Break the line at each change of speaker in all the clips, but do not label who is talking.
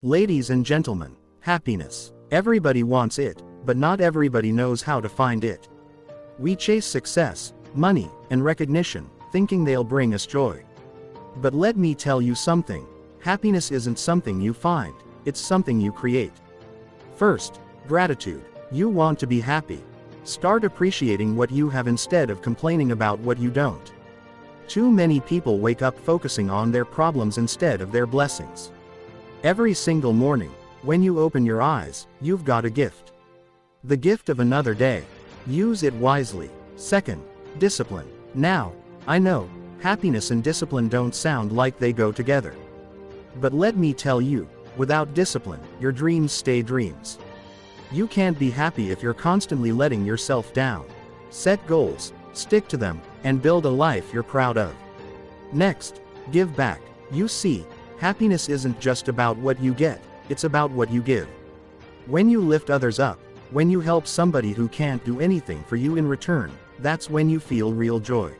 Ladies and gentlemen, happiness. Everybody wants it, but not everybody knows how to find it. We chase success, money, and recognition, thinking they'll bring us joy. But let me tell you something. Happiness isn't something you find, it's something you create. First, gratitude. You want to be happy. Start appreciating what you have instead of complaining about what you don't. Too many people wake up focusing on their problems instead of their blessings. Every single morning, when you open your eyes, you've got a gift. The gift of another day. Use it wisely. Second, discipline. Now, I know, happiness and discipline don't sound like they go together. But let me tell you, without discipline, your dreams stay dreams. You can't be happy if you're constantly letting yourself down. Set goals, stick to them, and build a life you're proud of. Next, give back. You see, happiness isn't just about what you get, it's about what you give. When you lift others up, when you help somebody who can't do anything for you in return, that's when you feel real joy.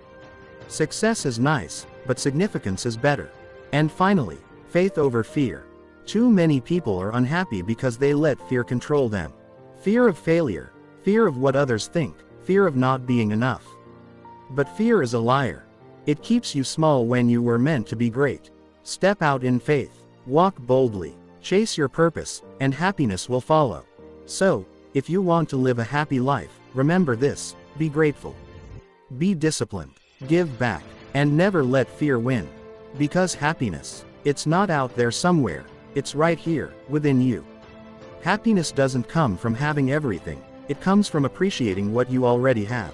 Success is nice, but significance is better. And finally, faith over fear. Too many people are unhappy because they let fear control them. Fear of failure, fear of what others think, fear of not being enough. But fear is a liar. It keeps you small when you were meant to be great. Step out in faith, walk boldly, chase your purpose, and happiness will follow. So, if you want to live a happy life, remember this: be grateful, be disciplined, give back, and never let fear win. Because happiness, it's not out there somewhere, it's right here, within you. Happiness doesn't come from having everything, it comes from appreciating what you already have.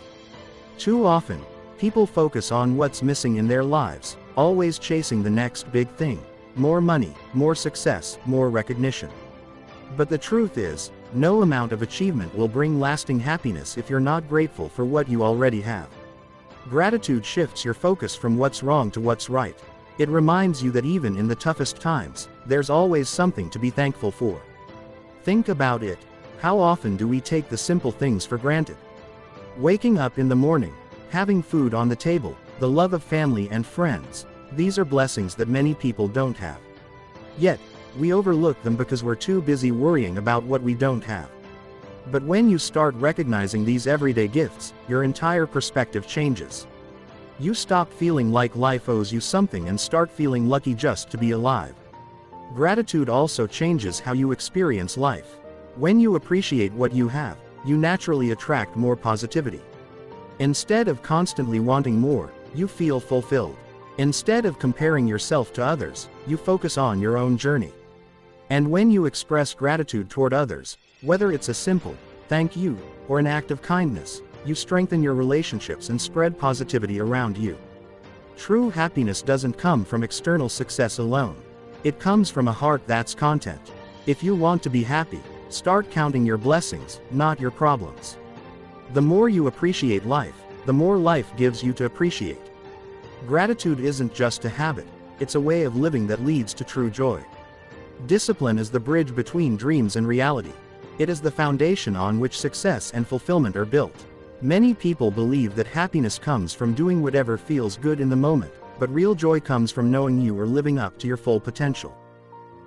Too often, people focus on what's missing in their lives, always chasing the next big thing: more money, more success, more recognition. But the truth is, no amount of achievement will bring lasting happiness if you're not grateful for what you already have. Gratitude shifts your focus from what's wrong to what's right. It reminds you that even in the toughest times, there's always something to be thankful for. Think about it. How often do we take the simple things for granted? Waking up in the morning, having food on the table, the love of family and friends, these are blessings that many people don't have. Yet, we overlook them because we're too busy worrying about what we don't have. But when you start recognizing these everyday gifts, your entire perspective changes. You stop feeling like life owes you something and start feeling lucky just to be alive. Gratitude also changes how you experience life. When you appreciate what you have, you naturally attract more positivity. Instead of constantly wanting more, you feel fulfilled. Instead of comparing yourself to others, you focus on your own journey. And when you express gratitude toward others, whether it's a simple thank you or an act of kindness, you strengthen your relationships and spread positivity around you. True happiness doesn't come from external success alone. It comes from a heart that's content. If you want to be happy, start counting your blessings, not your problems. The more you appreciate life, the more life gives you to appreciate. Gratitude isn't just a habit, it's a way of living that leads to true joy. Discipline is the bridge between dreams and reality. It is the foundation on which success and fulfillment are built. Many people believe that happiness comes from doing whatever feels good in the moment, but real joy comes from knowing you are living up to your full potential.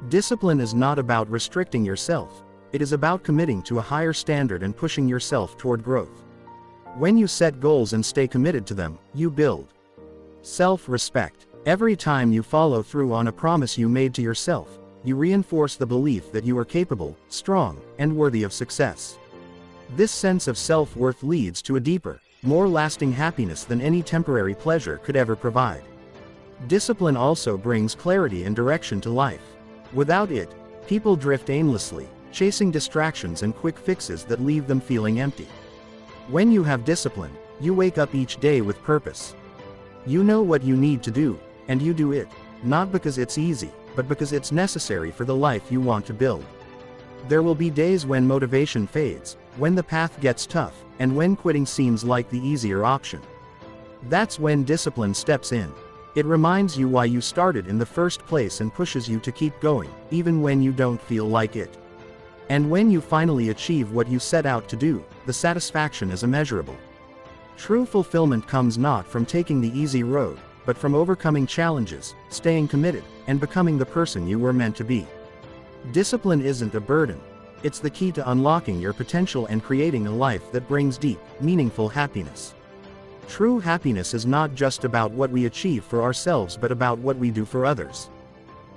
Discipline is not about restricting yourself, it is about committing to a higher standard and pushing yourself toward growth. When you set goals and stay committed to them, you build self-respect. Every time you follow through on a promise you made to yourself, you reinforce the belief that you are capable, strong, and worthy of success. This sense of self-worth leads to a deeper, more lasting happiness than any temporary pleasure could ever provide. Discipline also brings clarity and direction to life. Without it, people drift aimlessly, chasing distractions and quick fixes that leave them feeling empty. When you have discipline, you wake up each day with purpose. You know what you need to do, and you do it, not because it's easy, but because it's necessary for the life you want to build. There will be days when motivation fades, when the path gets tough, and when quitting seems like the easier option. That's when discipline steps in. It reminds you why you started in the first place and pushes you to keep going, even when you don't feel like it. And when you finally achieve what you set out to do, the satisfaction is immeasurable. True fulfillment comes not from taking the easy road, but from overcoming challenges, staying committed, and becoming the person you were meant to be. Discipline isn't a burden. It's the key to unlocking your potential and creating a life that brings deep, meaningful happiness. True happiness is not just about what we achieve for ourselves but about what we do for others.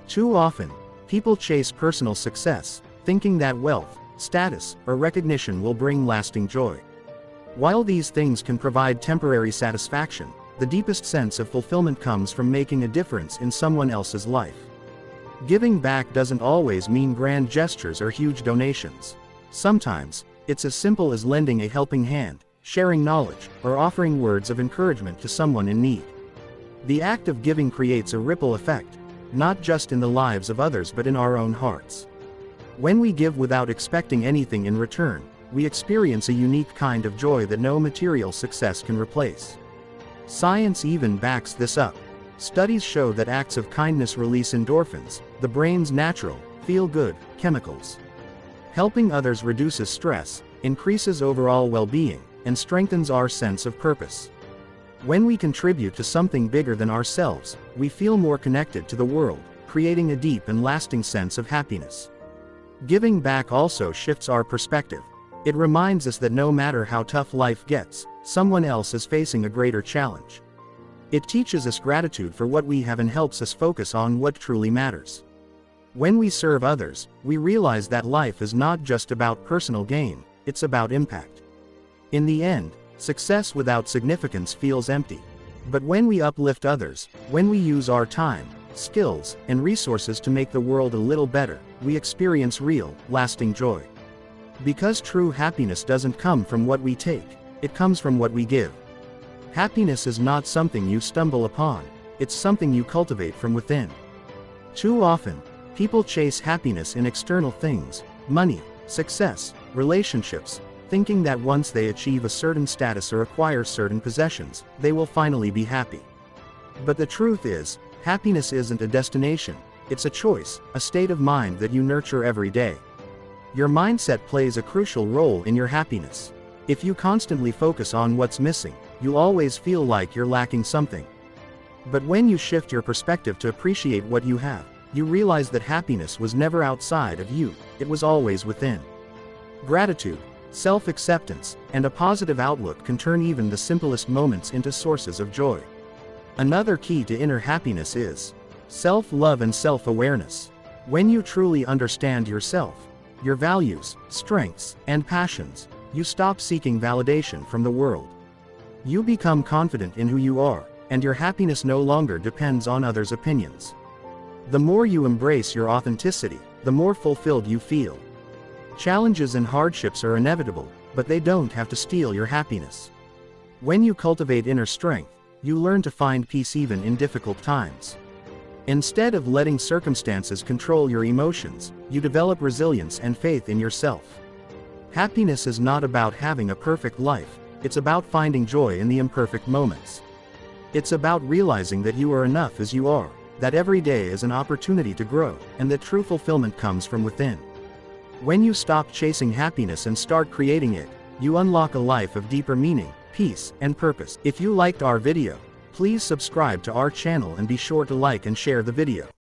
Too often, people chase personal success, thinking that wealth, status, or recognition will bring lasting joy. While these things can provide temporary satisfaction, the deepest sense of fulfillment comes from making a difference in someone else's life. Giving back doesn't always mean grand gestures or huge donations. Sometimes, it's as simple as lending a helping hand, sharing knowledge, or offering words of encouragement to someone in need. The act of giving creates a ripple effect, not just in the lives of others but in our own hearts. When we give without expecting anything in return, we experience a unique kind of joy that no material success can replace. Science even backs this up. Studies show that acts of kindness release endorphins, the brain's natural, feel-good chemicals. Helping others reduces stress, increases overall well-being, and strengthens our sense of purpose. When we contribute to something bigger than ourselves, we feel more connected to the world, creating a deep and lasting sense of happiness. Giving back also shifts our perspective. It reminds us that no matter how tough life gets, someone else is facing a greater challenge. It teaches us gratitude for what we have and helps us focus on what truly matters. When we serve others, we realize that life is not just about personal gain, it's about impact. In the end, success without significance feels empty. But when we uplift others, when we use our time, skills, and resources to make the world a little better, we experience real, lasting joy. Because true happiness doesn't come from what we take, it comes from what we give. Happiness is not something you stumble upon, it's something you cultivate from within. Too often, people chase happiness in external things, money, success, relationships, thinking that once they achieve a certain status or acquire certain possessions, they will finally be happy. But the truth is, happiness isn't a destination, it's a choice, a state of mind that you nurture every day. Your mindset plays a crucial role in your happiness. If you constantly focus on what's missing, you'll always feel like you're lacking something. But when you shift your perspective to appreciate what you have, you realize that happiness was never outside of you, it was always within. Gratitude, self-acceptance, and a positive outlook can turn even the simplest moments into sources of joy. Another key to inner happiness is self-love and self-awareness. When you truly understand yourself, your values, strengths, and passions, you stop seeking validation from the world. You become confident in who you are, and your happiness no longer depends on others' opinions. The more you embrace your authenticity, the more fulfilled you feel. Challenges and hardships are inevitable, but they don't have to steal your happiness. When you cultivate inner strength, you learn to find peace even in difficult times. Instead of letting circumstances control your emotions, you develop resilience and faith in yourself. Happiness is not about having a perfect life, it's about finding joy in the imperfect moments. It's about realizing that you are enough as you are, that every day is an opportunity to grow, and that true fulfillment comes from within. When you stop chasing happiness and start creating it, you unlock a life of deeper meaning, peace, and purpose. If you liked our video, please subscribe to our channel and be sure to like and share the video.